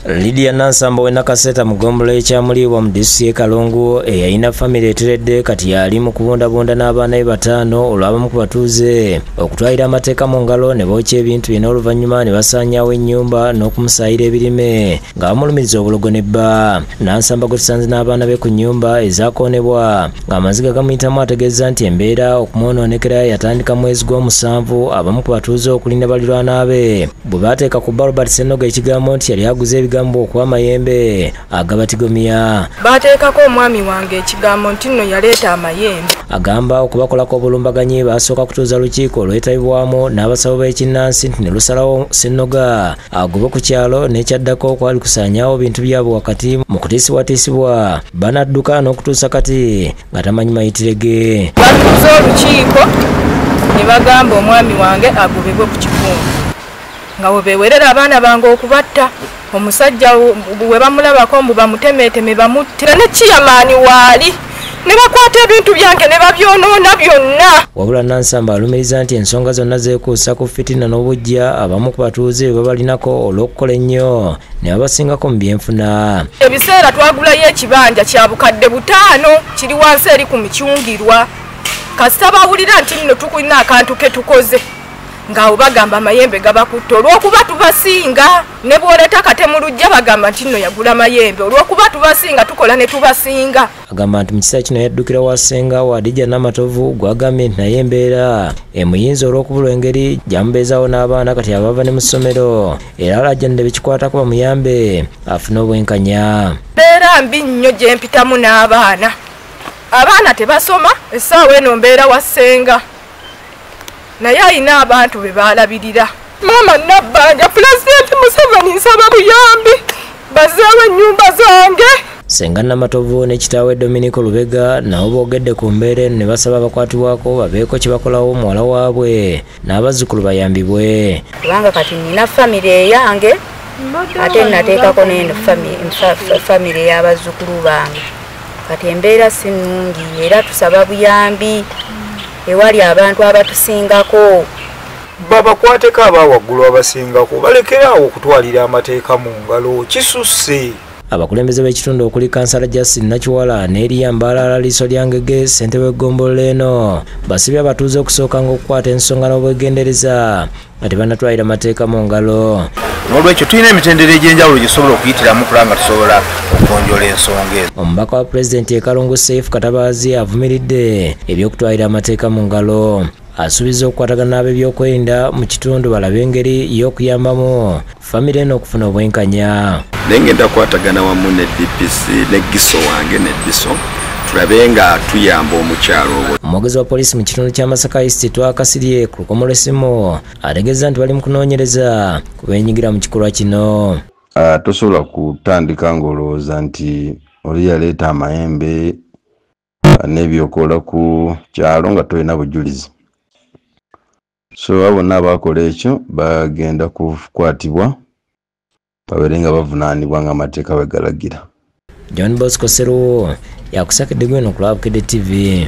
Lydia Nansamba we Nakaseta mugombolo ekyamuliibwa mu disitulikiti Kalungu eyalina famire eteredde kati yali mu kubondabonda n'abaana be bataano olw'abamu ku batuuze okutwalira amateeka mu ngalo ne bookya ebintu bye n'oluvannyuma ne basaanyaawo ennyumba n'okumusaayira ebirime nga bamulumiriza obulogo nebba. Nansamba gwe tusanze n'abaana be ku nnyumba ezaakoonebwa ng'amaziga gamuyitamu ategeeza nti embeera okumwonoonekera yatandika mwezi gw'omusanvu abamu ku batuuze okulinda balirwana be bwe baateeka ku Robert Ssennoga ekigambo nti yali aguze ebigambo okuwa mayembe agabatigomya. Baateekako omwami wange ekigambo nti nno yaleeta amayembe. Agamba okubakolako obulumbaganyi basooka kutuuza lukiiko olwetabibwamu n'abasawo b'ekinnansi nti ne lusalawo Ssennoga agobe ku kyalo n'ekyaddako kwali kusaanyaawo bintu byabwe wakati mu kutiisibwatiisibwa banadduka n'okutuusa kati nga tamanyi mayitire ge. Batuuza olukiiko ne bagamba omwami wange agobebwe ku kikungu nga bwe beewerera abaana bange okubatta. Omusajja bwe bamulabako mbu bamutemeeteme bamuttira ne kiyamaani waali ne bakwata ebintu byange ne babyonoona byonna. Wabula Nansamba alumiriza nti ensonga zonna zeekuusa ku fitina n'obujja abamu ku batuuze babalinako olw'okukola ennyo ne babasingako mu byenfuna. Ebiseera twagulayo ekibanja kya bukadde 5 kiri wansi eri ku mikyungirwa. Kasita bawulira nti nno tukulina akantu ke tukoze ng'awo bagamba amayembe gabakutte olw'okuba tubasinga ne bw'oleeta katemu lujja bagamba nti nno yagula mayembe olw'okuba tubasinga tukola ne tubasinga. Agamba nti mu kiseera kino yaddukira wa ssenga wa Adija Namatovu gw'agambye nti naye embeera emuyinza olw'okubula engeri gy'amubeezaawo n'abaana kati abava ne mu ssomero era alajjanidde bekikwatako bamuyambe afune obwenkanya. Mbeera mbi nnyo gye mpitamu n'abaana. Abaana tebasoma essaawa eno mbeera wa ssenga. Naye alina abantu be baalabirira. Maama Nabbanja Pulezidenti Museveni nsaba buyambi bazzeewo ennyumba zange. Ssenga Namatovu ne kitaawe Dominic Lubega nabo boogedde ku mbeera eno ne basaba abakwatibwako babeeko kye bakolawo muwala waabwe n'abazzukulu bayambibwe. Kubanga kati nina famire eyange ate nateekako n'eno famire y'abazzukulu bange. Kati embeera si nnungi era tusaba buyambi ewali abantu abatusingako. Babakwateko abawaggulu abasingako balekerawo okutwalira amateeka mu ngalo kisusse. Abakulembeze b'ekitundu okuli Kansala Justin Nakiwala n'eriya Mbalala Liiso lya Ngege ssentebe w'eggombolola eno basibye abatuuze okusooka ng'okukwata ensonga n'obwegendereza nga tebannatwalira amateeka mu ngalo. N'olwekyo tulina emitendera egy'enjawulo gisobola okuyitiramu kulanga tusobola okugonjoola ensonga ezo. Omubaka wa Pulezidenti e Kalungu Seif Katabaazi avumiridde ebyokutwalira amateeka mu ngalo. Asuubiza okukwatagana n'ab'ebyokwerinda mu kitundu balabe engeri y'okuyambamu famire eno okufuna obwenkanya. Naye ngenda kukwatagana wamu ne DPC ne Giso wange ne Biso tulabe nga tuyamba omukyalo obwo. Omwogezi wa poliisi mu kitundu kya Masaka East Twakasirye ku lukomo lw'essimu ategeeza nti bali mu kunoonyereza ku beenyigira mu kikolwa kino. Tosobola kutandika ng'olowooza nti oli yaleeta amayembe n'ebyokola ku kyalo nga tolina bujulizi. So abo n'abakola ekyo bagenda kukwatibwa babeere nga bavunaanibwa ng'amateeka bwe galagira. John Bosco Seruwo yakusakidde gweno ku Lwabukede TV.